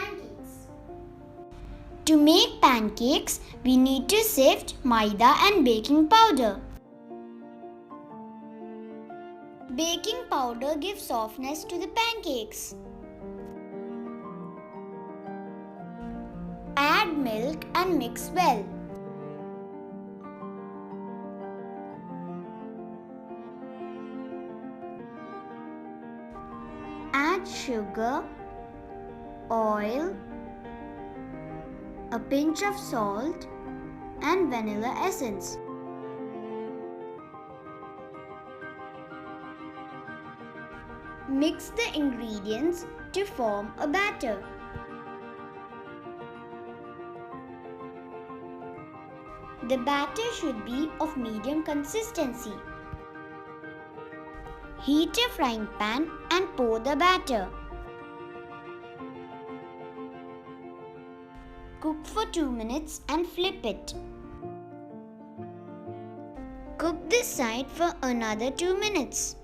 pancakes. To make pancakes, we need to sift maida and baking powder. Baking powder gives softness to the pancakes. Add milk and mix well. Add sugar, oil, a pinch of salt and vanilla essence. Mix the ingredients to form a batter. The batter should be of medium consistency. Heat a frying pan and pour the batter. Cook for 2 minutes and flip it. Cook this side for another 2 minutes.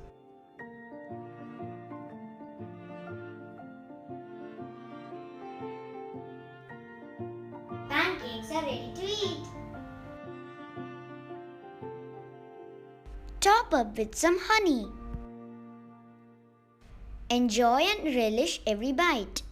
Pancakes are ready to eat. Top up with some honey. Enjoy and relish every bite.